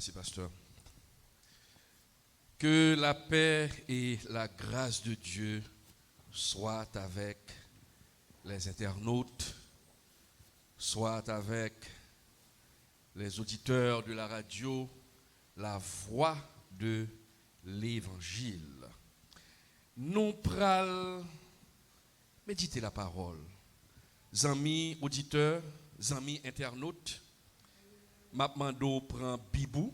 Merci, pasteur. Que la paix et la grâce de Dieu soient avec les internautes, soient avec les auditeurs de la radio, la voix de l'évangile. Nous pral méditer la parole. Amis auditeurs, amis internautes, Mapmando prend Bibou.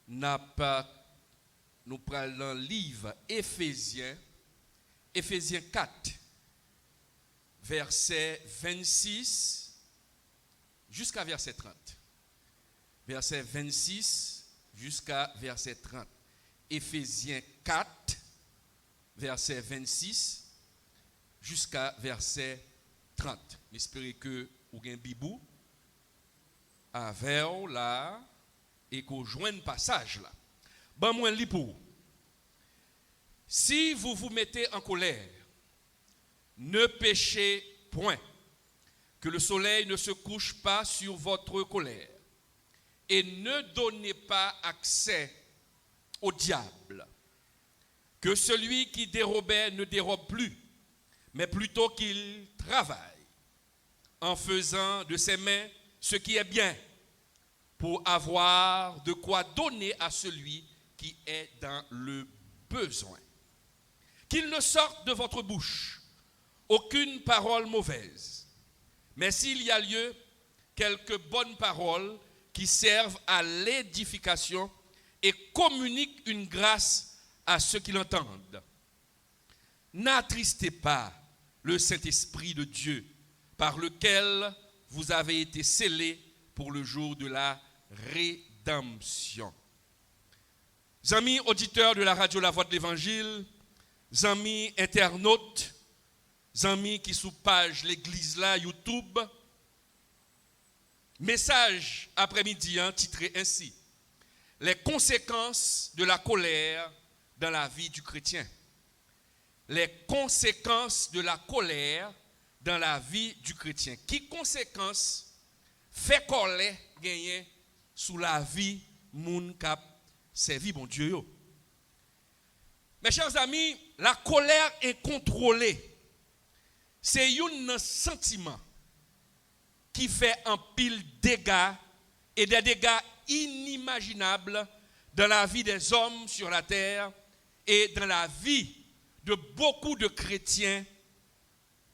Nous prenons dans le livre Éphésiens 4, verset 26 jusqu'à verset 30. Verset 26 jusqu'à verset 30. Éphésiens 4, verset 26 jusqu'à verset 30. J'espère que vous avez un bibou avec là et qu'on joigne passage là. Bon moi li pour. Si vous vous mettez en colère, ne péchez point. Que le soleil ne se couche pas sur votre colère. Et ne donnez pas accès au diable. Que celui qui dérobait ne dérobe plus, mais plutôt qu'il travaille en faisant de ses mains ce qui est bien, pour avoir de quoi donner à celui qui est dans le besoin. Qu'il ne sorte de votre bouche aucune parole mauvaise, mais s'il y a lieu, quelques bonnes paroles qui servent à l'édification et communiquent une grâce à ceux qui l'entendent. N'attristez pas le Saint-Esprit de Dieu, par lequel vous avez été scellés pour le jour de la rédemption. Amis auditeurs de la radio La Voix de l'Évangile, amis internautes, amis qui sous page l'église là, YouTube, message après-midi titré ainsi: les conséquences de la colère dans la vie du chrétien. Les conséquences de la colère dans la vie du chrétien. Qui conséquences fait colère gagner sous la vie moun k'ap servi bon Dieu yo. Mes chers amis, la colère incontrôlée, c'est un sentiment qui fait un pile dégâts et des dégâts inimaginables dans la vie des hommes sur la terre et dans la vie de beaucoup de chrétiens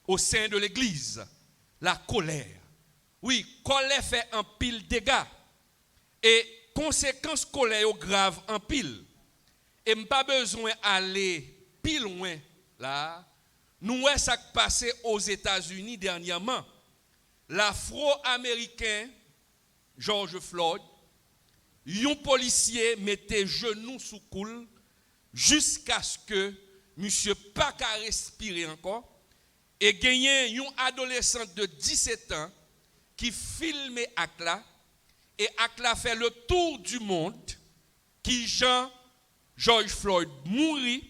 au sein de l'Église. La colère. Oui, colère fait un pile dégâts et conséquences colère grave en pile. Et pas besoin d'aller plus loin là. Nous voyons ça qui passé aux États-Unis dernièrement. L'Afro-Américain George Floyd, un policier mettait genoux sous coule jusqu'à ce que monsieur pas qu'à respirer encore et gagné une adolescente de 17 ans qui filmait Akla et Akla fait le tour du monde qui George Floyd mourit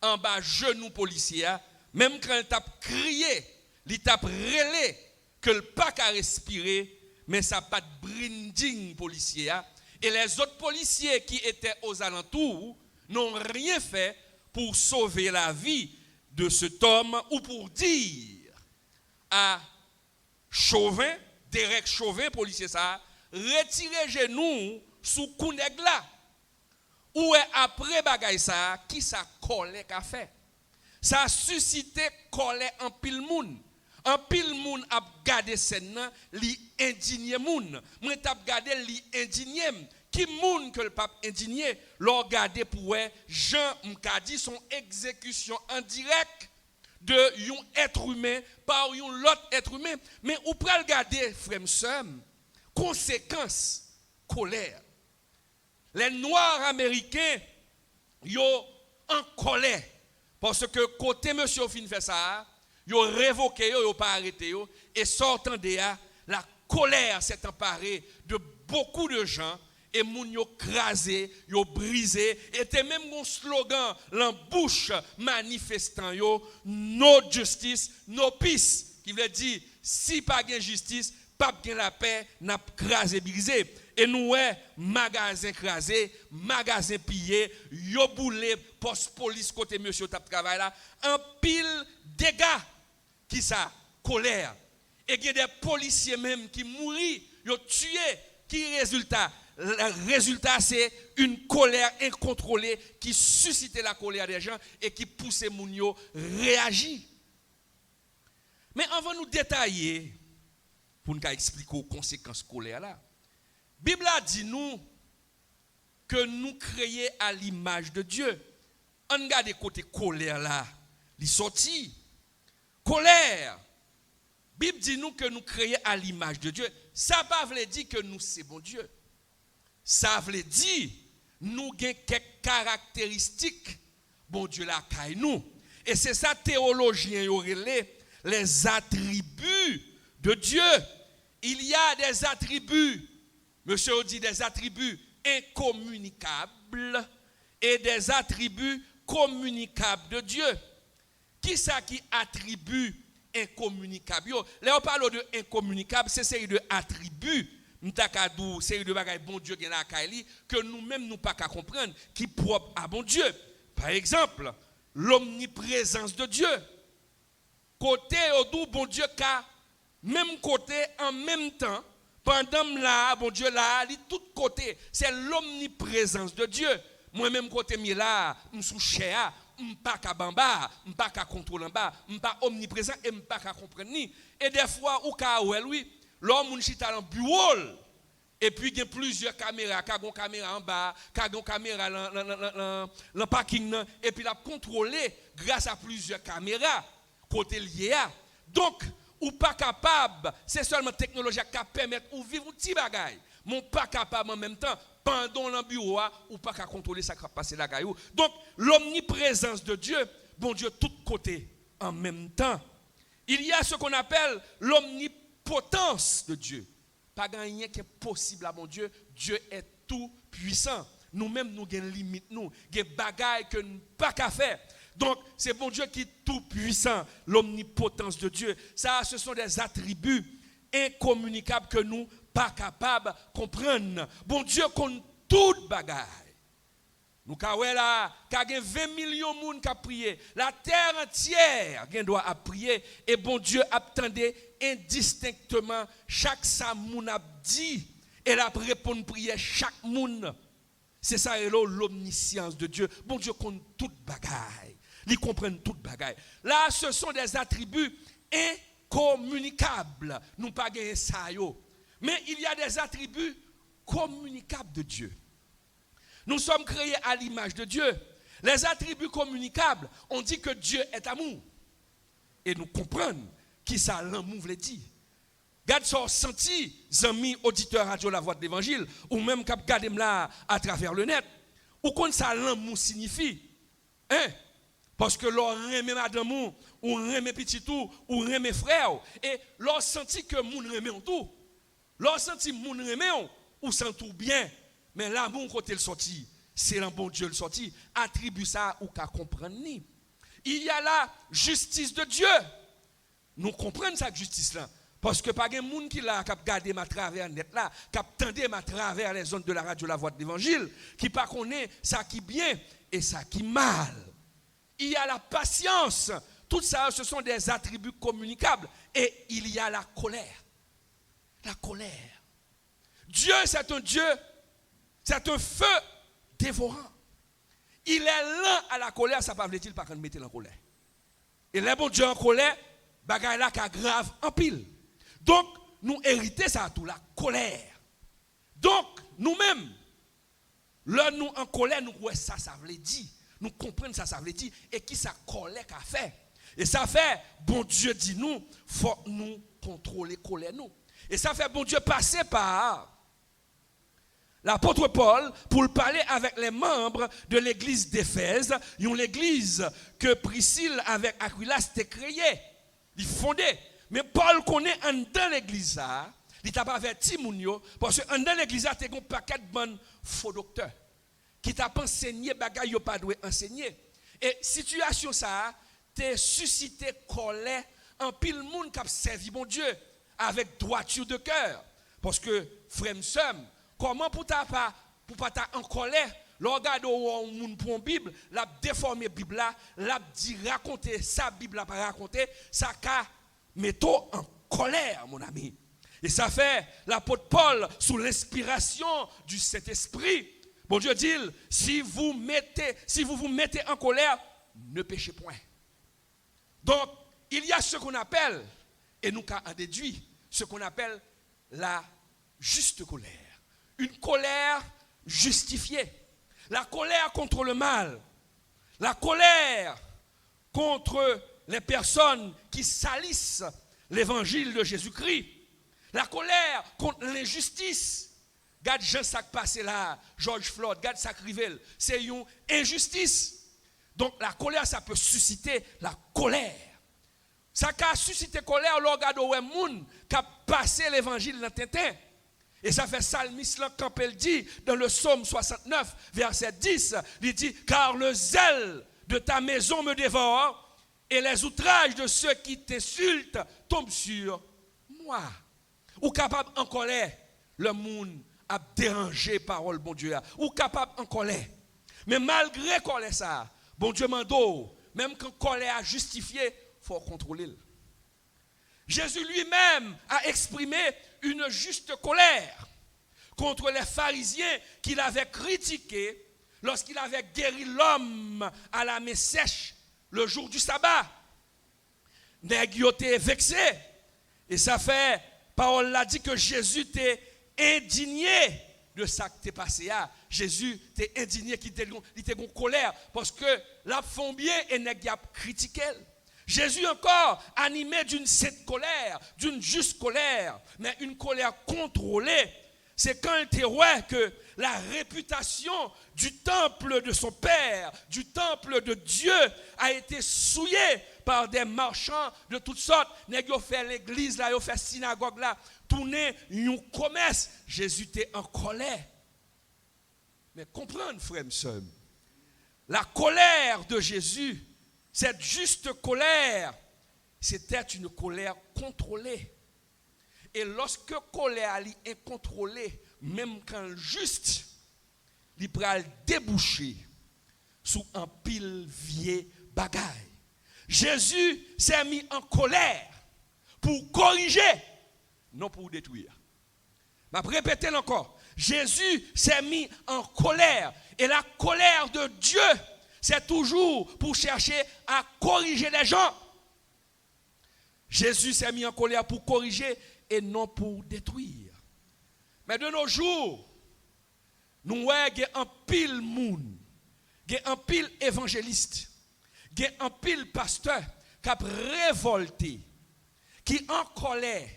en bas genou policier même quand il tape crié, il tape relé que le pas qu'à respirer mais ça pas de brinding policier et les autres policiers qui étaient aux alentours n'ont rien fait pour sauver la vie de cet homme ou pour dire à Chauvin, Derek Chauvin, policier ça, retirez genoux sous Kouneg là. Ou est après bagay ça, qui ça colère qu'a fait? Ça a suscité colère en pile moun. En pile moun a gardé scène li indigné moun. Moi t'a gardé li indigné. Qui moun que le pape indigné l'ont gardé pour Jean Mkadi son exécution en direct de un être humain par un autre être humain. Mais ou pral garder frère somme conséquence colère. Les noirs américains yo en colère parce que côté monsieur fin fait ça, yo révoqué yo pas arrêté yo et sortant de là la colère s'est emparée de beaucoup de gens. Et moun yo crasé, yo brisé, et même un slogan dans bouche manifestant yo no justice, no peace, qui veut dire si pas de justice, pas bien la paix, n'a crasé, brisé. Et nous, magasin crasé, magasin pillé, yo boulé, poste police côté monsieur tap travail là, un pile dégâts qui ça, colère. Et il y a des policiers même qui mourent, yo tué, qui résultat? Le résultat, c'est une colère incontrôlée qui suscite la colère des gens et qui pousse les gens à réagir. Mais avant de nous détailler, pour nous expliquer les conséquences de la colère, la Bible a dit nous que nous créons à l'image de Dieu. On regarde côté colère là, il sorti. Colère. La Bible dit nous que nous créons à l'image de Dieu. Ça ne veut pas dire que nous c'est bon Dieu. Ça veut dire nous avons quelques caractéristiques bon Dieu la caille nous. Et c'est ça théologien les attributs de Dieu. Il y a des attributs, monsieur dit des attributs incommunicables et des attributs communicables de Dieu. Qui ça qui attribue incommunicable? Là on parle de incommunicable, c'est série de attributs. M'takadou, série de bagages bon Dieu qui la kaili que nous-mêmes nous pas qu'à comprendre qui propre à bon Dieu. Par exemple, l'omniprésence de Dieu. Côté au bon Dieu ka même côté en même temps pendant là bon Dieu là, tout côté, c'est l'omniprésence de Dieu. Moi même côté mi là, m'sou chéa, m'pas ka bamba, m'pas ka contrôler en bas, m'pas omniprésent et m'pas ka comprendre ni. Et des fois ou ka oui, l'homme moun chita dans bureau et puis il y a plusieurs caméras, une caméra en bas, une caméra dans le parking et puis la contrôler grâce à plusieurs caméras côté lié. Donc ou pas capable, c'est seulement la technologie qui permet de vivre un petit bagage. Mon pas capable en même temps pendant le bureau ou pas capable contrôler ça qui passe la gaille. Donc l'omniprésence de Dieu, bon Dieu tout côté en même temps. Il y a ce qu'on appelle l'omnipotence de Dieu. Pas rien qui est possible à mon Dieu. Dieu est tout puissant. Nous-mêmes, nous avons des limites, nous avons des bagailles que nous n'avons pas faire. Donc, c'est bon Dieu qui est tout puissant, l'omnipotence de Dieu. Ça, ce sont des attributs incommunicables que nous ne sommes pas capables de comprendre. Bon Dieu compte toute bagaille. Nous avons 20 millions de monde qui ont prié. La terre entière doit prier. Et bon Dieu attendait indistinctement chaque samoun a dit. Et la répond prière chaque monde. C'est ça l'omniscience de Dieu. Bon Dieu compte toute bagaille. Ils comprennent toute bagaille. Là, ce sont des attributs incommunicables. Nous pas gagner ça yo. Mais il y a des attributs communicables de Dieu. Nous sommes créés à l'image de Dieu. Les attributs communicables, on dit que Dieu est amour. Et nous comprenons qui ça l'amour veut dire. Garde ça senti, amis auditeurs radio la voix de l'évangile, ou même cap garder là à travers le net. Ou qu'on ça l'amour signifie. Hein? Parce que l'on remet madame ou remet petit tout, ou remet frère. Et l'on senti que moun remet en tout. L'on senti moun remet ou sent tout bien. Mais l'amour côté le sorti, c'est un bon Dieu le sorti. Attribue ça ou qu'à comprendre ni. Il y a la justice de Dieu. Nous comprenons cette justice là. Parce que pas de monde qui l'a cap garder ma travers net là, cap tendre ma travers les zones de la radio la voix de l'évangile, qui pas connaît ça qui bien et ça qui mal. Il y a la patience. Tout ça, ce sont des attributs communicables. Et il y a la colère. La colère. Dieu, c'est un Dieu, c'est un feu dévorant. Il est lent à la colère, ça ne veut pas dire pas qu'on mette en colère. Et les bon Dieu en colère, bagaille là qui grave en pile. Donc, nous héritons ça tout, la colère. Donc, nous-mêmes, là nous en colère, nous voyons ça veut dire. Nous comprenons ça veut dire. Et qui ça colère qu'a fait. Et ça fait, bon Dieu dit nous, faut nous contrôler colère nous. Et ça fait, bon Dieu passer par l'apôtre Paul pour parler avec les membres de l'église d'Éphèse, une église que Priscille avec Aquila s'était créée, il fondait. Mais Paul connaît en dans l'église ça, il t'a pas averti moun parce que en dans l'église ça t'es un paquet de bonnes faux docteurs qui t'a pas enseigné bagay yo pas doit enseigner. Et situation ça t'es suscité colère en pile monde qui a servi bon Dieu avec droiture de cœur. Parce que, frère M'sem, comment pour pas en colère, le regarde au monde pour une Bible, l'a déformé Bible là, l'a dit raconter sa Bible là pas raconter, ça qu'a metto en colère mon ami. Et ça fait l'apôtre Paul sous l'inspiration du Saint-Esprit. Bon Dieu dit, si vous vous mettez en colère, ne péchez point. Donc, il y a ce qu'on appelle, et nous en déduit, ce qu'on appelle la juste colère. Une colère justifiée. La colère contre le mal. La colère contre les personnes qui salissent l'évangile de Jésus-Christ. La colère contre l'injustice. Regarde Jean Sac passé là, George Floyd, regarde ça Rivel. C'est une injustice. Donc la colère, ça peut susciter la colère. Ça a suscité colère, le regarde où moun qui a passé l'évangile dans Tintin. Et ça fait Salmis quand elle dit dans le psaume 69, verset 10, il dit, car le zèle de ta maison me dévore et les outrages de ceux qui t'insultent tombent sur moi. Ou capable en colère, le monde a dérangé parole, bon Dieu. Ou capable en colère. Mais malgré colère ça, bon Dieu mando, même quand colère a justifié, il faut contrôler. Jésus lui-même a exprimé une juste colère contre les pharisiens qu'il avait critiqués lorsqu'il avait guéri l'homme à la main sèche le jour du sabbat. Nèg yo te vexé. Et ça fait, parole l'a dit que Jésus était indigné de ça qui t'est passé. Jésus était indigné, qui était en colère parce que la font bien et nèg a critiqué. Jésus encore animé d'une sainte colère, d'une juste colère, mais une colère contrôlée. C'est quand il était que la réputation du temple de son Père, du temple de Dieu, a été souillée par des marchands de toutes sortes. Ils ont fait l'église, ils ont fait la synagogue, tourner un commerce. Jésus était en colère. Mais comprenez, frère et sœurs, la colère de Jésus, cette juste colère, c'était une colère contrôlée. Et lorsque la colère est contrôlée, même quand juste, il peut déboucher sous un pile vieux bagaille. Jésus s'est mis en colère pour corriger, non pour détruire. Je vais répéter encore. Jésus s'est mis en colère. Et la colère de Dieu, c'est toujours pour chercher à corriger les gens. Jésus s'est mis en colère pour corriger et non pour détruire. Mais de nos jours, nous avons un pile moun, un pile évangéliste, un pile pasteur qui a révolté, qui en colère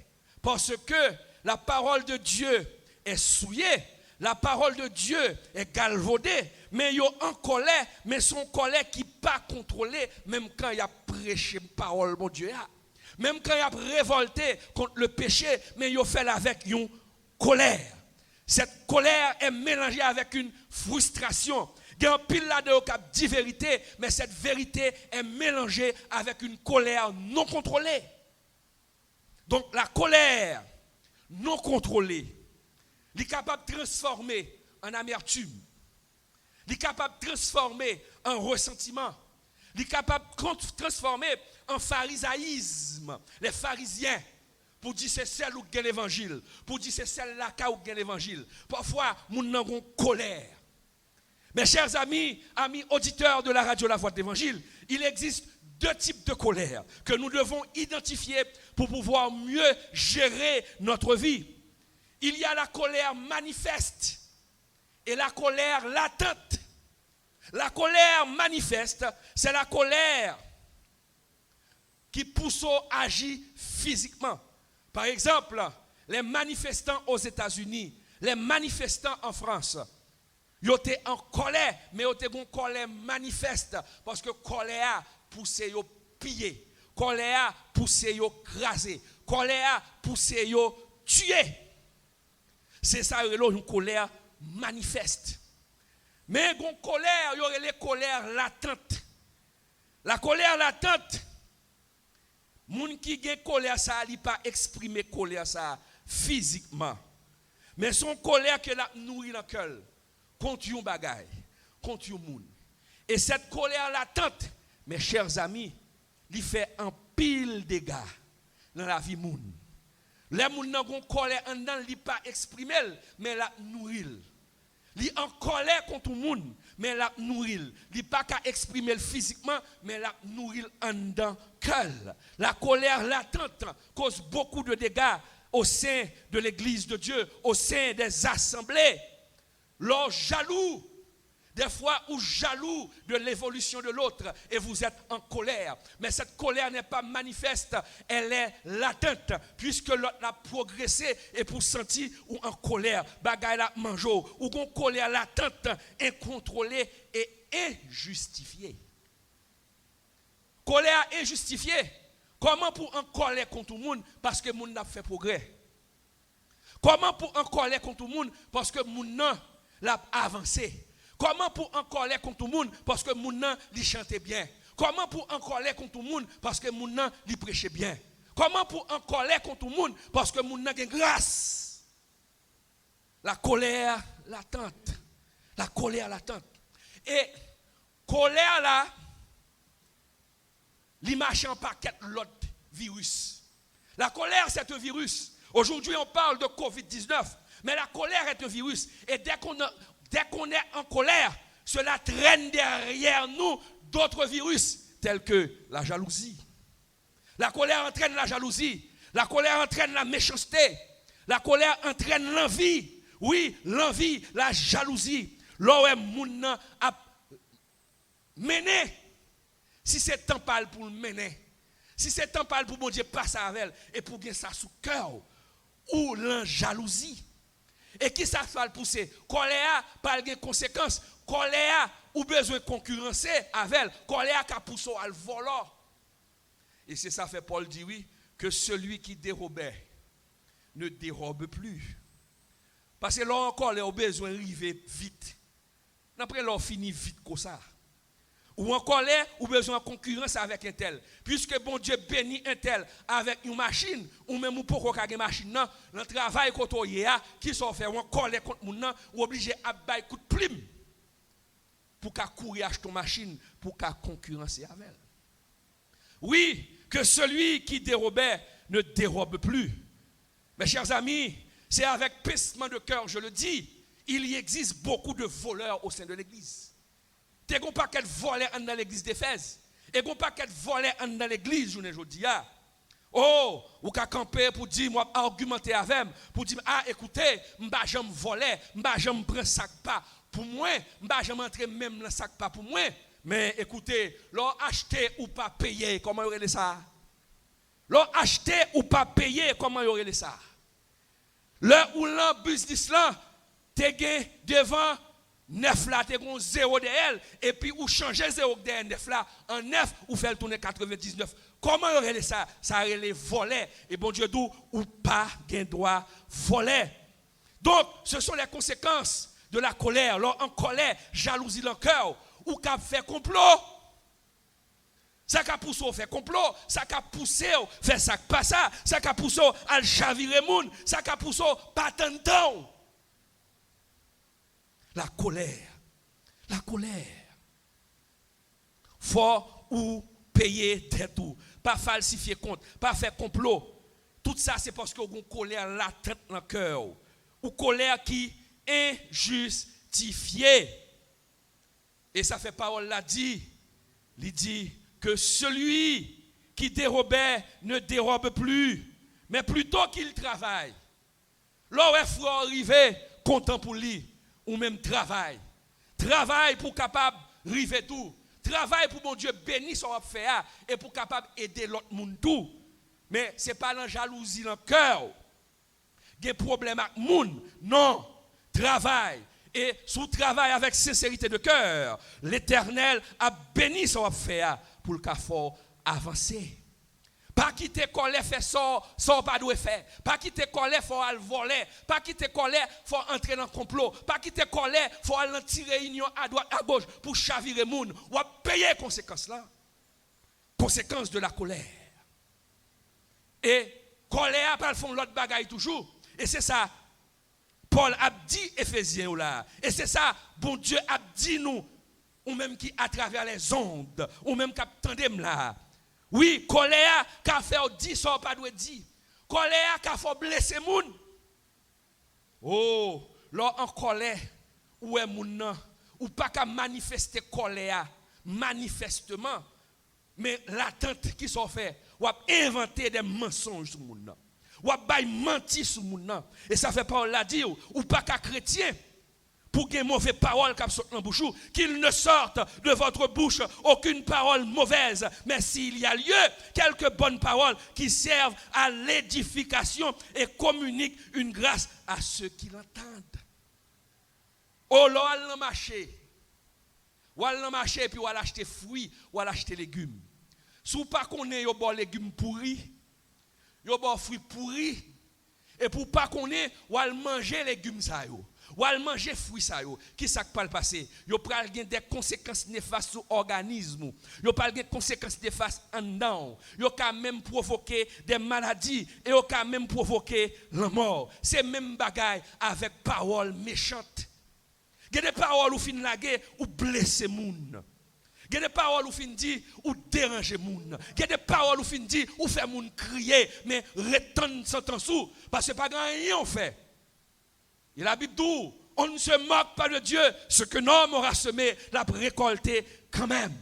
parce que la parole de Dieu est souillée, la parole de Dieu est galvaudée, mais il est en colère, mais son colère qui n'est pas contrôlée, même quand il a prêché la parole de Dieu. Même quand il a révolté contre le péché, mais il a fait avec une colère. Cette colère est mélangée avec une frustration. Il y a un pile là-dedans qui dit vérité, mais cette vérité est mélangée avec une colère non contrôlée. Donc la colère non contrôlée, il est capable de transformer en amertume. Il est capable de transformer en ressentiment. Il est capable de transformer en pharisaïsme. Les pharisiens, pour dire c'est celle où gagne l'évangile, pour dire c'est celle-là où gagne l'évangile. Parfois, nous avons colère. Mes chers amis, amis auditeurs de la radio La Voix de l'Évangile, il existe deux types de colère que nous devons identifier pour pouvoir mieux gérer notre vie. Il y a la colère manifeste et la colère latente. La manifeste, c'est la colère qui pousse à agir physiquement. Par exemple, les manifestants aux États-Unis, les manifestants en France, ils étaient en colère, mais ils étaient en colère manifeste parce que colère poussé à piller, colère poussé à craser, colère poussé à tuer. C'est ça une colère manifeste. Mais une colère, il y aurait les colères latentes. La colère latente, Moun qui gen colère ça, il pas exprimer colère ça physiquement. Mais son colère que la nourrit dans le cœur contre un bagaille, contre un moun. Et cette colère latente, mes chers amis, il fait un pile de dégâts dans la vie moun. Les moun nan gon colère en dedans, il pas exprimer, mais la nourrit. Il en colère contre le monde, mais la nourrit. Il pas qu'à exprimer physiquement, mais la nourrit en dedans cœur. La colère latente cause beaucoup de dégâts au sein de l'église de Dieu, au sein des assemblées. L'on jaloux, des fois ou jaloux de l'évolution de l'autre et vous êtes en colère. Mais cette colère n'est pas manifeste, elle est latente puisque l'autre a progressé et pour sentir ou en colère, bagay la manjo ou une colère latente, incontrôlée et injustifiée. Colère injustifiée. Comment pour en colère contre tout le monde parce que le monde n'a fait progrès? Comment pour en colère contre tout le monde parce que le monde l'a avancé? Comment pour en colère contre tout le monde parce que le monde lui chantait bien? Comment pour en colère contre tout le monde parce que le monde lui prêchait bien? Comment pour en colère contre tout le monde parce que le monde a grâce? La colère latente. La colère latente. Et colère là, il marche en paquet l'autre virus. La colère, c'est un virus. Aujourd'hui, on parle de COVID-19, mais la colère est un virus. Et dès qu'on est en colère, cela traîne derrière nous d'autres virus, tels que la jalousie. La colère entraîne la jalousie. La colère entraîne la méchanceté. La colère entraîne l'envie. Oui, l'envie, la jalousie. Là où moun a mené. Si c'est temps parle pour le mener, si c'est temps parle pour bon Dieu passer avec elle et pour gagner ça sous cœur ou la jalousie. Et qui ça fait pousser? Colère pas de conséquences. Colère ou besoin de concurrencer avec elle. Colère qui a poussé à le voler. Et c'est ça fait Paul dit oui que celui qui dérobait ne dérobe plus. Parce que là encore il a besoin d'arriver vite. Après là fini vite comme ça. Ou en colère, ou besoin de concurrence avec un tel. Puisque bon Dieu bénit un tel avec une machine, ou même pour qu'on ait une machine, le travail qu'on a, qui sont fait, ou en colère contre mon nom, ou obligé à bailler coup de plume pour qu'à courir acheter une machine, pour qu'à concurrencer avec elle. Oui, que celui qui dérobait ne dérobe plus. Mes chers amis, c'est avec pincement de cœur, je le dis, il y existe beaucoup de voleurs au sein de l'église. Il n'y a pas qu'elle volait dans l'église d'Éphèse. Il n'y a pas qu'elle volait dans l'église, je ne dis pas. Oh, ou qu'à camper pour dire, moi, argumenter avec, pour dire, ah, écoutez, je me voler, je me prends sac pas. Pour moi, je m'entre même dans le sac pas pour moi. Mais écoutez, l'on acheter ou pas payer, comment y aurait ça? L'on acheter ou pas payer, comment y aurait ça? Le ou l'un business là, t'es devant 9 là, tu as 0 de elle, et puis ou changer 0 de 9 là, en 9, ou faire tourner 99. Comment on relève ça? Ça relève voler. Et bon Dieu dit, ou pas gain droit voler. Donc, ce sont les conséquences de la colère. Là, en colère, jalousie dans le cœur, ou qu'a fait complot. Ça qu'a poussé à faire complot, ça qu'a poussé à faire ça pas ça, ça qu'a poussé à chavirer moun, ça qu'a poussé à pas t'entendre. La colère. La colère. Faut ou payer tête ou pas falsifier compte, pas faire complot. Tout ça c'est parce que vous avez une colère latente dans le cœur. Ou colère qui est injustifiée. Et ça fait parole là dit, il dit que celui qui dérobait ne dérobe plus, mais plutôt qu'il travaille. Là où il faut arriver, content pour lui. Ou même travail. Travail pour capable river tout. Travail pour mon Dieu bénir son affaire et pour capable aider l'autre monde tout. Mais ce n'est pas la jalousie dans le cœur. Il y a des problèmes avec le monde. Non. Travail. Et sous travail avec sincérité de cœur, l'Éternel a béni son affaire pour le cas avancer. Pas quitter colère faire ça pas doit faire. Pas quitter colère faut aller voler. Pas quitter colère faut entrer dans le complot. Pas quitter colère faut aller tirer réunion à droite à gauche pour chavirer moun ou payer conséquences là. Conséquences de la colère. Et colère pas font l'autre bagaille toujours. Et c'est ça Paul a dit Éphésiens là. Et c'est ça bon Dieu a dit nous ou même qui à travers les ondes, ou même qui attendem là. Oui, colère qu'a fait 10 ça pas doit dire. Colère qu'a fait blesser moun. Oh, là en colère ou est moun nan ou pas qu'à manifester colère manifestement mais l'attente qui sont fait ou a inventer des mensonges sur moun nan ou a bay menti sur moun nan et ça fait Paul l'a dit ou pas qu'à chrétien pour que mauvaises paroles qui sortent dans bouche qu'il ne sorte de votre bouche aucune parole mauvaise mais s'il y a lieu quelques bonnes paroles qui servent à l'édification et communiquent une grâce à ceux qui l'entendent. Oh là on marché. Ou al marché puis ou al acheter fruits ou al acheter légumes. Si pas connaît yo bon légumes pourris, yo bon fruits pourris et pour pas connaît ou al manger légumes ça yo. Ou al manger fruits ça yo, qui ça peut passer? Yo pral gen des conséquences néfastes sur organisme. Yo pral gen des conséquences néfastes en dedans. Yo ka même provoquer des maladies et yo ka même provoquer la mort. C'est même bagaille avec paroles méchantes. Gen des paroles ou fin laguer ou blesser moun. Gen des paroles ou fin dit ou déranger moun. Gen des paroles ou fin dit ou faire moun crier mais retenir sans sous parce que pas grand rien on fait. Et la Bible dit, on ne se moque pas de Dieu. Ce que l'homme aura semé, l'a récolté quand même.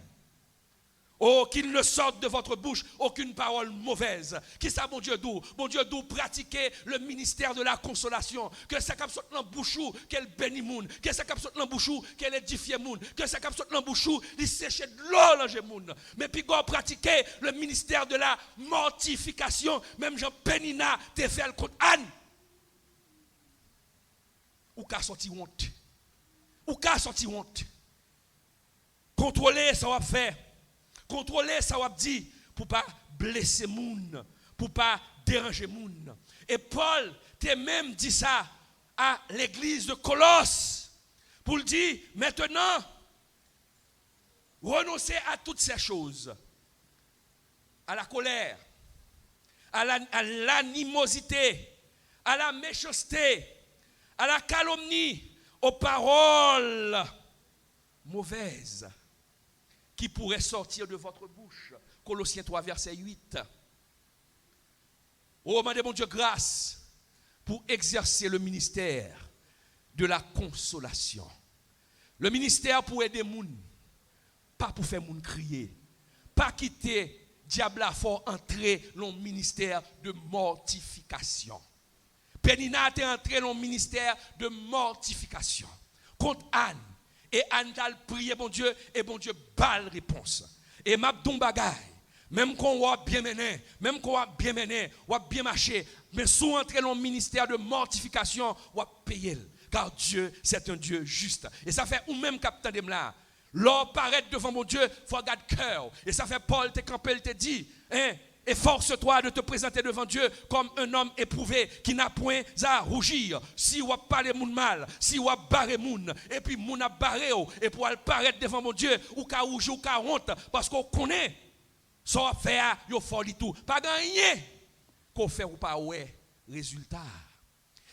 Oh, qu'il ne sorte de votre bouche aucune parole mauvaise. Qui ça, mon Dieu d'où? Mon Dieu d'où pratiquer le ministère de la consolation. Que ça cap sorte dans bouchou, qu'elle bénit moun. Que ça cap sorte dans bouchou, qu'elle édifie moun. Que ça cap sorte dans bouchou, il sèche de l'eau dans moun. Mais puis quand pratiquer le ministère de la mortification, même Jean Pénina te fait le contre Anne. Ou qu'a sorti honte. Ou qu'a sorti honte. Contrôler ça va faire. Contrôler ça va dire pour pas blesser moun, pour pas déranger moun. Et Paul t'a même dit ça à l'église de Colosse pour le dire maintenant renoncez à toutes ces choses. À la colère, à l'animosité, à la méchanceté, à la calomnie, aux paroles mauvaises qui pourraient sortir de votre bouche. Colossiens 3, verset 8. Oh, demandez mon Dieu grâce pour exercer le ministère de la consolation. Le ministère pour aider les gens, pas pour faire les gens crier, pas quitter diable à fort entrer dans le ministère de mortification. Pénina est entré dans le ministère de mortification contre Anne. Et Anne a prié bon Dieu et bon Dieu balle réponse. Et m'a don bagay, même qu'on va bien mené, même qu'on va bien mené, ou bien marché, mais sous entrer dans le ministère de mortification, ou payer. Car Dieu, c'est un Dieu juste. Et ça fait ou même capitaine de là. L'or paraît devant mon Dieu, faut garder cœur. Et ça fait Paul te campé, il te dit, hein, efforce-toi de te présenter devant Dieu comme un homme éprouvé qui n'a point à rougir. Si ou parler moun mal, si ou barrer moun, et puis moun a barré et pour paraître devant mon Dieu, ou ka rougir ou ka honte, parce qu'on connaît, ça fait yo folie tout. Pas rien qu'on fait ou pas ouais résultat.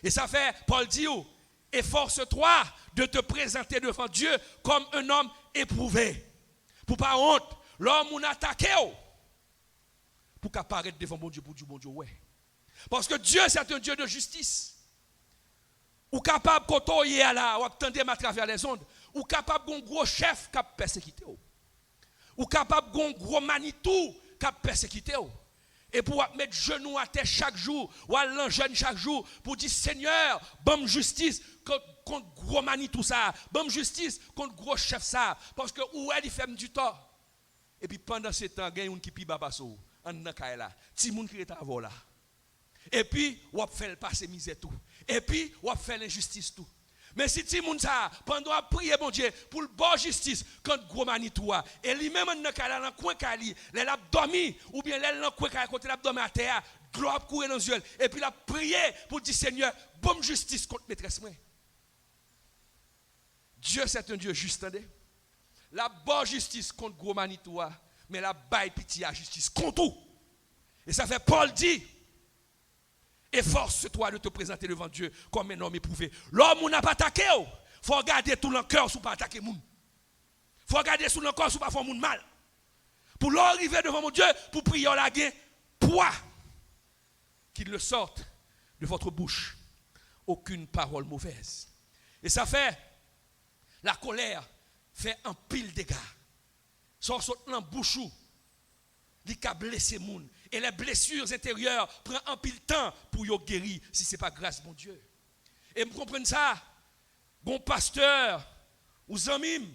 Et ça fait, Paul dit, efforce-toi de te présenter devant Dieu comme un homme éprouvé. Pour pas honte, l'homme moun attaqué pour qu'apparaître devant mon Dieu, pour dire bon Dieu, ouais. Parce que Dieu, c'est un Dieu de justice. Ou capable de côtoyer là, ou attendre à travers les ondes. Ou capable d'un gros chef qui a persécuté. Ou capable d'un gros manitou qui a persécuté. Et pour mettre genou à terre chaque jour, ou à l'enjeune chaque jour, pour dire Seigneur, bonne justice contre gros manitou ça. Bonne justice contre gros chef ça. Parce que où elle fait du tort. Et puis pendant ce temps, il y a un qui pi babasso. En là, ti moun qui est à là. Et puis, on fait passer misère tout. Et puis, on fait l'injustice tout. Mais si ti moun ça, pendant à prier bon Dieu pour le bon justice quand gros manitou et lui-même en dans coin kali, les l'a dormi ou bien les dans coin kali côté l'a dormi à terre, gloire courir dans les yeux et puis l'a prié pour dire Seigneur, bonne justice contre maîtresse moi. Dieu c'est un Dieu juste, attendez. La bonne justice contre gros manitou mais la baille pitié à justice contre tout. Et ça fait Paul dit Efforce-toi de te présenter devant Dieu comme un homme éprouvé. L'homme n'a pas attaqué, il faut regarder tout le cœur pour ne pas attaquer le monde. Il faut regarder sous le corps pour ne pas faire le monde mal. Pour l'arriver devant mon Dieu, pour prier la gain, poids, qu'il ne sorte de votre bouche aucune parole mauvaise. Et ça fait, la colère fait un pile de dégâts. Ça saute dans la bouche, il a blessé les gens. Et les blessures intérieures prennent un pile de temps pour y guérir si ce n'est pas grâce à mon Dieu. Et vous comprenez ça? Bon pasteur, ou Zamim,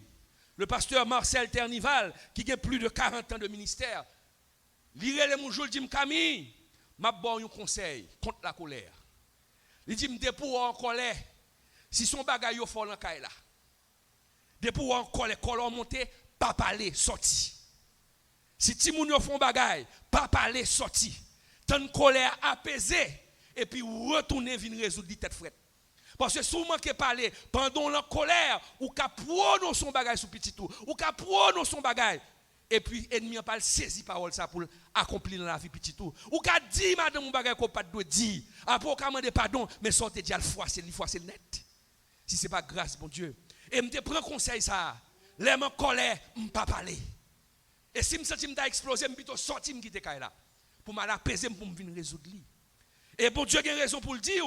le pasteur Marcel Ternival, qui a plus de 40 ans de ministère, lire les mots, je dis, Camille, m'a bon un conseil contre la colère. Il dit, me pour en colère, si son bagage yo fort dans caille là. De pour en colère monter, pas parler, sorti. Si ti moun yo font bagay, pas parler, sorti. Tant colère apaisée et puis retourner venir résoudre tête frette. Parce que souvent que parler pendant la colère ou ka prononcer son bagay sous petit tout, ou ka prononcer son bagay et puis ennemi en parle saisi parole ça pour accomplir dans la vie petit tout. Ou ka dit madame mon bagay qu'on pas doit dire, après ka demander pardon, mais sortez dire fois c'est le net. Si c'est pas grâce mon Dieu. Et me prend conseil ça. Les en colère, pas parler. Et si me senti me exploser, me plutôt sortir me quitter là pour m'apaiser pour me venir résoudre li. Et bon Dieu a raison pour le dire,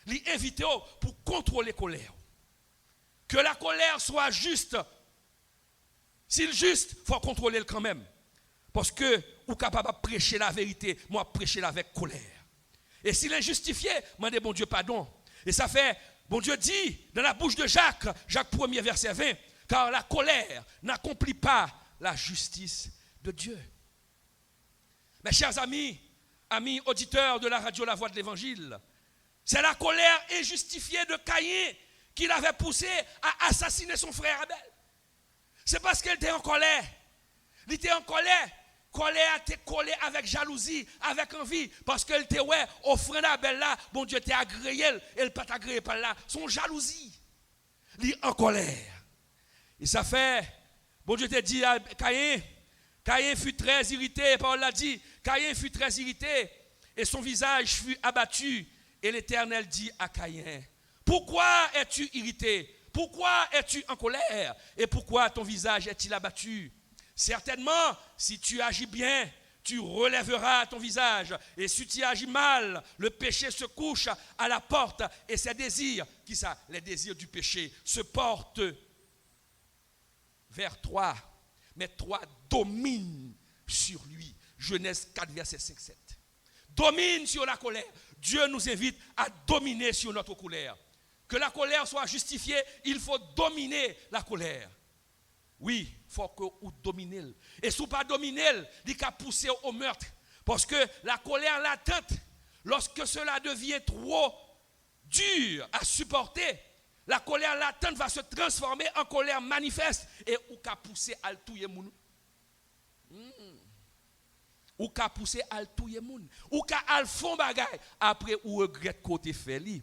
lui inviter pour contrôler la colère. Que la colère soit juste. S'il juste, il faut contrôler le quand même. Parce que ou capable de prêcher la vérité, moi prêcher avec colère. Et s'il est justifié, demandez bon Dieu pardon. Et ça fait, bon Dieu dit dans la bouche de Jacques 1er verset 20, car la colère n'accomplit pas la justice de Dieu. Mes chers amis, amis auditeurs de la radio La Voix de l'Évangile, c'est la colère injustifiée de Caïn qui l'avait poussé à assassiner son frère Abel. C'est parce qu'elle était en colère. Il était en colère. Colère était collée avec jalousie, avec envie, parce qu'elle était, ouais, offrande Abel là, bon Dieu était agréé, elle pas agréé par là. Son jalousie. Il est en colère. Et ça fait, bon Dieu te dit à Caïn, Caïn fut très irrité, Paul l'a dit, Caïn fut très irrité, et son visage fut abattu. Et l'Éternel dit à Caïn, pourquoi es-tu irrité? Pourquoi es-tu en colère? Et pourquoi ton visage est-il abattu? Certainement, si tu agis bien, tu relèveras ton visage. Et si tu agis mal, le péché se couche à la porte. Et ses désirs, qui ça? Les désirs du péché, se portent vers toi. Mais toi, domine sur lui. Genèse 4, verset 5-7. Domine sur la colère. Dieu nous invite à dominer sur notre colère. Que la colère soit justifiée, il faut dominer la colère. Oui, il faut que vous dominez. Et si vous ne pas dominer, il faut pousser au meurtre. Parce que la colère latente, lorsque cela devient trop dur à supporter, la colère latente va se transformer en colère manifeste. Et vous pouvez pousser à tout le monde. Ou ka pousser al touye moun, ou ka al fond bagay après ou regrette côté fait li.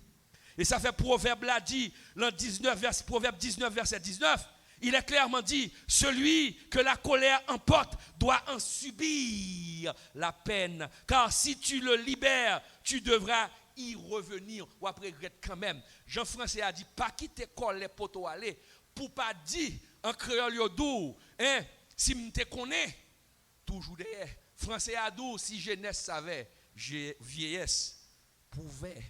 Et ça fait proverbe là dit dans 19 verset proverbe 19 verset 19, il est clairement dit celui que la colère emporte doit en subir la peine, car si tu le libères, tu devras y revenir ou après regrette quand même. Jean-François a dit pas quitter colère pour toi aller pour pas dire en créole yo dou, hein, si me te connais toujours derrière. Français ado, si jeunesse savait, vieillesse pouvait.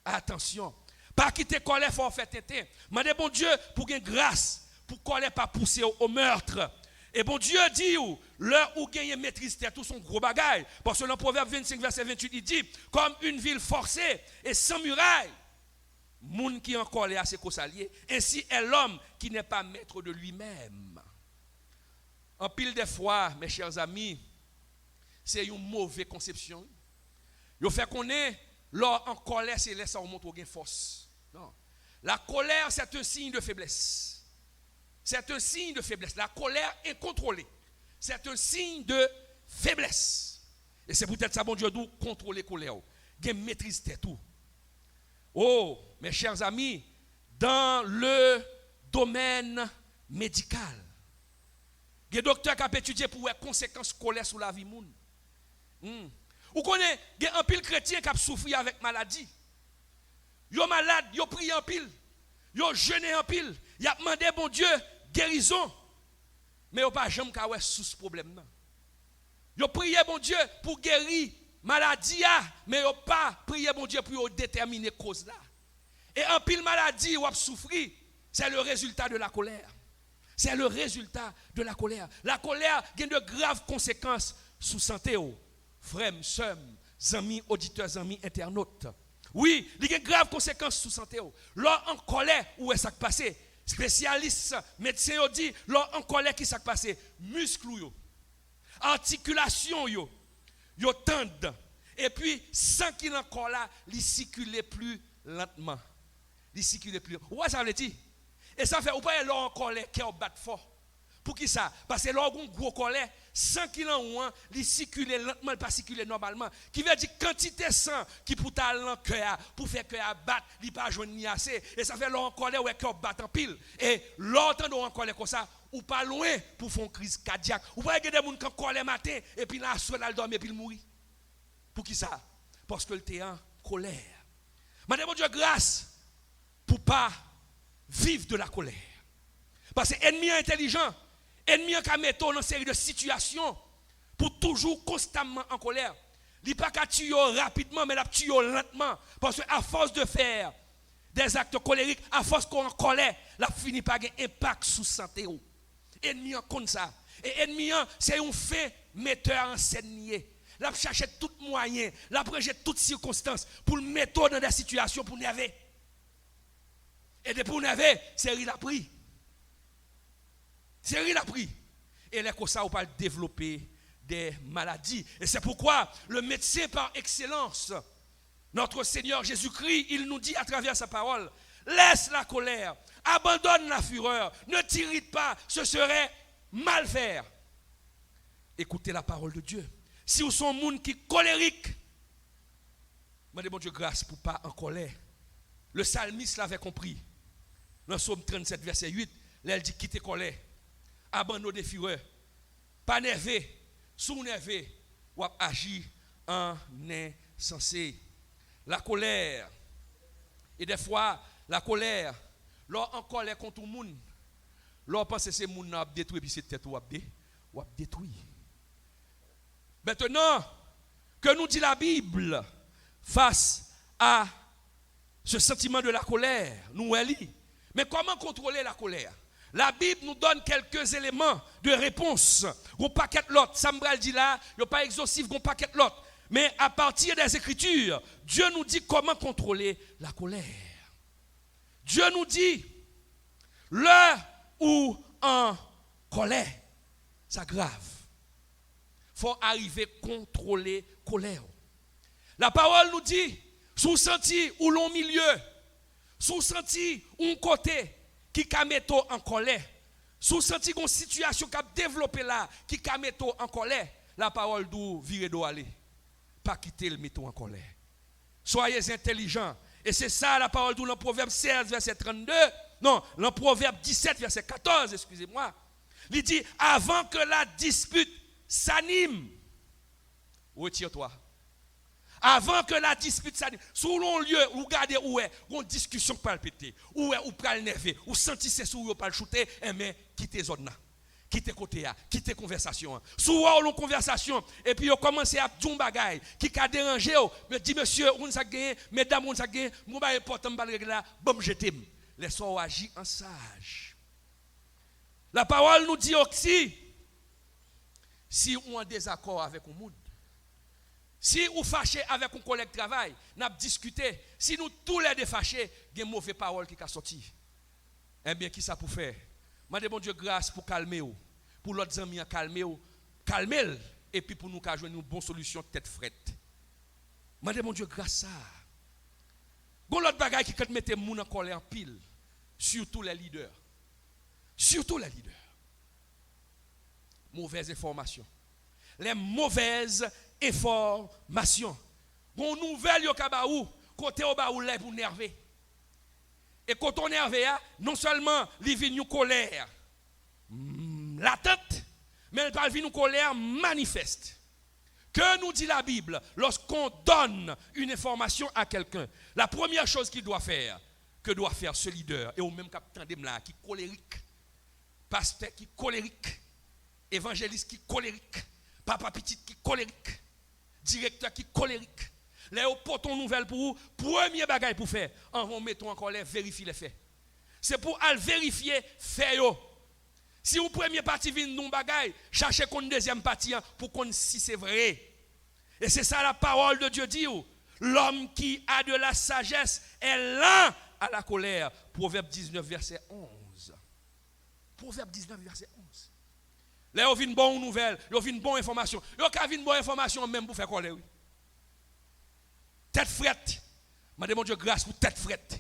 Attention, pas quitter colère faut faire tété. Mandez bon Dieu pour gagner grâce, pour colère pas pousser au meurtre. Et bon Dieu dit l'heure où gagner maîtrise tout son gros bagaille. Parce que dans Proverbe 25 verset 28 il dit comme une ville forcée et sans muraille, monde qui en colère c'est s'allier. Ainsi est l'homme qui n'est pas maître de lui-même. En pile de fois, mes chers amis, c'est une mauvaise conception. Il fait qu'on est là en colère, c'est là ça montre une force. Non. La colère, c'est un signe de faiblesse. C'est un signe de faiblesse. La colère est contrôlée. C'est un signe de faiblesse. Et c'est peut-être ça, bon Dieu, d'où contrôler la colère. Il maîtrise tout. Oh, mes chers amis, dans le domaine médical, il y a des docteurs qui ont étudié pour les conséquences colère sur la vie monde. Ou connaît, il y a un pile chrétien qui a souffert avec maladie. Yo malade, yo prié en pile. Yo jeûné en pile. Y a demandé bon Dieu guérison. Mais yo pas jamais ka wè sous ce problème là. Yo prié bon Dieu pour guérir maladie mais yo pas prié bon Dieu pour déterminer cause là. Et en pile maladie ou a souffrir, c'est le résultat de la colère. C'est le résultat de la colère. La colère a de graves conséquences sur santé. Frères, sœurs, amis, auditeurs, amis, internautes. Oui, il y a de graves conséquences sur santé. Lors en colère, où est-ce qui passe? Spécialistes, médecins dit, lors en colère, qui s'est passé? Muscles, articulations, yo tendent. Et puis, sang qui est encore là, il circule plus lentement. Il circule plus. Ouais, ça veut dire? Et ça fait, ou pas l'or en colère qui bat fort. Pour qui ça? Parce que l'or a gros colère, sang qui l'en ouan, il circule lentement, il pas circuler normalement. Qui veut dire quantité de sang qui pour ta l'en cœur, pour faire cœur battre, il pas joindre ni assez. Et ça fait l'or en colère ou cœur bat en pile. Et l'autre en colère comme ça, ou pas loin pour faire une crise cardiaque. Ou pas des gens qui ont colère matin et puis là soir il dormir et puis il mourit. Pour qui ça? Parce que le t'es en colère. Madame Dieu grâce pour pas vivre de la colère. Parce que l'ennemi est intelligent. L'ennemi a mis dans une série de situations pour toujours constamment en colère. Il n'est pas qu'à tuer rapidement, mais il tuer lentement. Parce qu'à force de faire des actes colériques, à force qu'on est en colère, il finit par avoir un impact sur la santé. L'ennemi est comme ça. Et l'ennemi, c'est un fait metteur en scène. Il a cherché tout moyen, il a cherché toutes circonstances pour le mettre dans des situations pour nerver. Et depuis qu'on avait, c'est il a pris. C'est il a pris. Et là, comme ça, on peut développer des maladies. Et c'est pourquoi le médecin par excellence, notre Seigneur Jésus-Christ, il nous dit à travers sa parole, laisse la colère, abandonne la fureur, ne t'irrite pas, ce serait mal faire. Écoutez la parole de Dieu. Si vous êtes un monde qui est colérique, demandez bon Dieu grâce pour pas en colère. Le psalmiste l'avait compris. Dans Psaume 37, verset 8, là, il dit quittez colère, abandonnez fureur, pas nerveux, sous-nerveux, ou agir en insensé. La colère, et des fois, la colère, lorsqu'on en colère contre tout le monde, lorsqu'on pense que c'est le monde qui a détruit, puis c'est tête ou a détruit. Maintenant, que nous dit la Bible face à ce sentiment de la colère, nous lit. Mais comment contrôler la colère? La Bible nous donne quelques éléments de réponse. On paquet l'autre. Sambral dit là, il n'y a pas exhaustif, on paquet l'autre. Mais à partir des Écritures, Dieu nous dit comment contrôler la colère. Dieu nous dit, l'heure où en colère, c'est grave. Il faut arriver à contrôler la colère. La parole nous dit, sous senti ou l'on milieu, sous senti ou un côté qui a mis en colère, sous senti une situation qui a développé là, qui a mis en colère, la parole d'où virer d'où aller. Pas quitter le métaux en colère. Soyez intelligents. Et c'est ça la parole d'où dans Proverbe 16, verset 32. Non, dans Proverbe 17, verset 14, excusez-moi. Il dit, avant que la dispute s'anime, retire-toi. Avant que la dispute s'anime, sous l'on lieu, ou regardez où est, où une discussion palpiter, où est, où pral nerver, où senti c'est sous où pral shooter, mais quittez zone là. Quittez côté là, quittez conversation. Sous où l'on conversation, et puis vous commencez à dire un bagay, qui a dérangé, me dit monsieur, on s'est gagné, mesdames, on s'est gagné, mon bagay important, m'bal régler là, bon, jeté. Laissons agir en sage. La parole nous dit aussi, si on est en désaccord avec un monde, si vous fâchez avec un collègue de travail, nous avons discuté. Si nous tous les deux fâchés, il y a une mauvaise parole qui a sorti. Eh bien, qui ça pour faire? Mandez bon Dieu grâce pour calmer vous. Pour l'autre ami calmer et puis pour nous jouer une bonne solution tête frette. Mandez bon Dieu grâce ça. Bon l'autre bagaille qui quand mettre moun en colère en pile, surtout les leaders. Surtout les leaders. Mauvaise information. Les mauvaises informations. Bon nouvelle yo kabaou, côté au baou là pour nerver. Et quand on nervé, non seulement il vient une colère latente, mais il va venir une colère manifeste. Que nous dit la Bible lorsqu'on donne une information à quelqu'un? La première chose qu'il doit faire, que doit faire ce leader, et au même capitaine de là, qui est colérique, pasteur qui est colérique, évangéliste qui est colérique, papa petit qui est colérique, directeur qui est colérique. Là, au poton nouvelle pour vous, premier bagage pour faire, on mettons en colère, vérifier les faits. C'est pour aller vérifier fait yo. Si vous premier parti vient nous bagay, cherchez qu'on deuxième partie pour qu'on si c'est vrai. Et c'est ça la parole de Dieu dit. L'homme qui a de la sagesse est lent à la colère. Proverbe 19 verset 11. Proverbe 19 verset 11. Là vous une bonne nouvelle, vous une bonne information. Vous avez une bonne information même pour faire colère. Tête frette. Je demande Dieu grâce pour tête frette.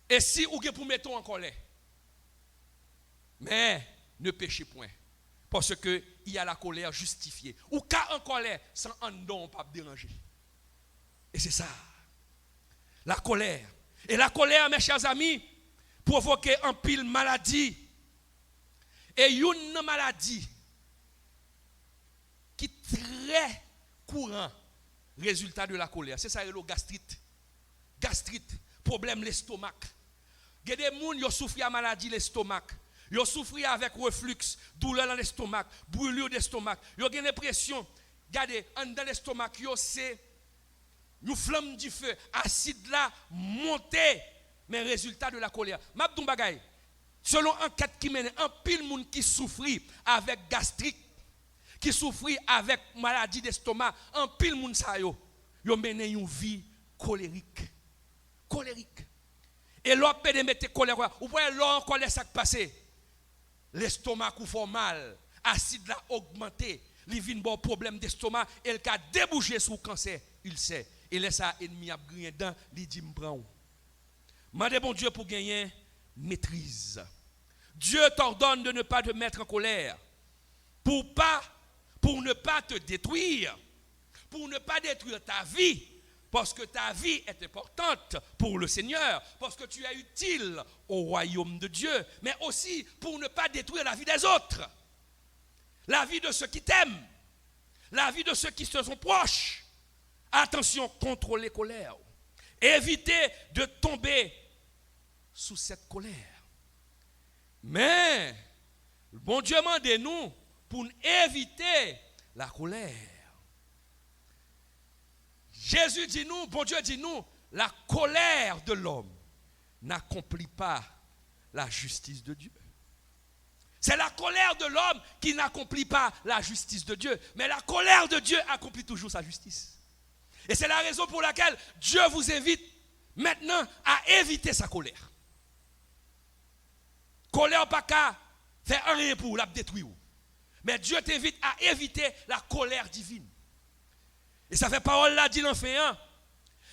Et si vous avez pour mettre en colère, mais ne péchez point. Parce qu'il y a la colère justifiée. Ou qu'à en colère, sans un don, pas déranger. Et c'est ça. La colère. Et la colère, mes chers amis, provoque un pile maladie. Et une maladie qui est très courant, résultat de la colère. C'est ça, le gastrite. Gastrite, problème l'estomac. Il y a des gens qui souffrent de la maladie l'estomac. Ils souffrent avec reflux, douleur dans l'estomac, brûlure d'estomac. Ils ont une pression. Regardez, dans l'estomac, c'est une flamme du feu. Acide là, monté. Mais résultat de la colère. Mabdou bagay. Selon enquête qui mène, un pile monde qui souffre avec gastrique, qui souffre avec maladie d'estomac, un pile monde ça yo mène une vie colérique. Colérique. Et l'autre peut mettre colère. Ou voyez l'autre colère ça qui passe. L'estomac ou fait mal, acide là augmenté, il vient bon problème d'estomac et le cas débouché sur le cancer, il sait. Et laisse ça ennemi a grien dedans, il dit me prend. Mandez bon Dieu pour gagner maîtrise. Dieu t'ordonne de ne pas te mettre en colère pour ne pas te détruire, pour ne pas détruire ta vie. Parce que ta vie est importante pour le Seigneur, parce que tu es utile au royaume de Dieu, mais aussi pour ne pas détruire la vie des autres, la vie de ceux qui t'aiment, la vie de ceux qui se sont proches. Attention, contrôlez colère. Évitez de tomber sous cette colère. Mais, le bon Dieu m'a dit nous pour éviter la colère. Jésus dit nous, bon Dieu dit nous, la colère de l'homme n'accomplit pas la justice de Dieu. C'est la colère de l'homme qui n'accomplit pas la justice de Dieu. Mais la colère de Dieu accomplit toujours sa justice. Et c'est la raison pour laquelle Dieu vous invite maintenant à éviter sa colère. Colère pas qu'à faire rien pour la détruire. Mais Dieu t'invite à éviter la colère divine. Et ça fait parole là, dit l'enfant.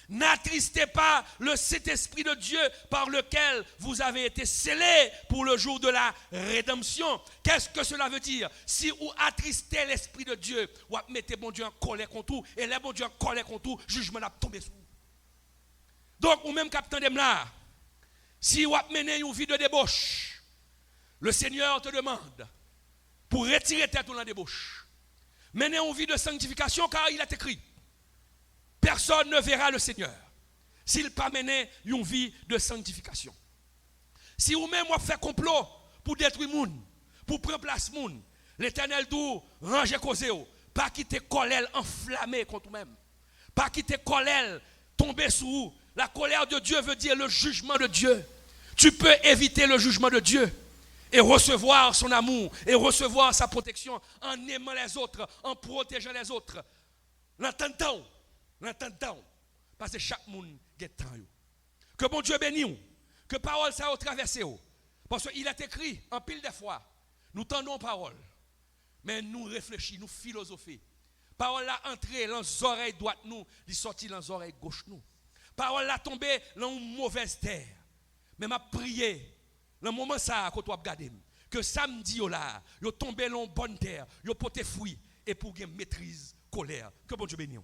N'attristez pas le Saint-Esprit de Dieu par lequel vous avez été scellés pour le jour de la rédemption. Qu'est-ce que cela veut dire? Si vous attristez l'Esprit de Dieu, vous mettez bon Dieu en colère contre vous, et les bon Dieu en colère contre vous, jugement n'a tombé sur vous. Donc, ou même capitaine de là, si vous menez une vie de débauche, le Seigneur te demande pour retirer tête dans la débauche. Menez une vie de sanctification car il est écrit. Personne ne verra le Seigneur s'il n'a pas mené une vie de sanctification. Si vous-même vous faites complot pour détruire le monde, pour prendre place le monde, l'Éternel dit, rangez causé, pas quitter colère enflammée contre vous-même, pas quitter colère tomber sur vous. La colère de Dieu veut dire le jugement de Dieu. Tu peux éviter le jugement de Dieu et recevoir son amour et recevoir sa protection en aimant les autres, en protégeant les autres. L'entendons. Parce que chaque monde a temps. Que bon Dieu bénisse. Que parole ça a traversé. Parce qu'il est écrit en pile de fois. Nous tendons parole. Mais nous réfléchissons, nous philosophons. Parole là entrée dans les oreilles droites nous, il sorti dans les oreilles gauche nous. Parole là tombée dans une mauvaise terre. Mais m'a prié. Dans le moment ça, quand tu as regardé, que samedi, là, vous tombez dans une bonne terre, vous portez fruit et pour gagner maîtrise, colère. Que bon Dieu bénisse.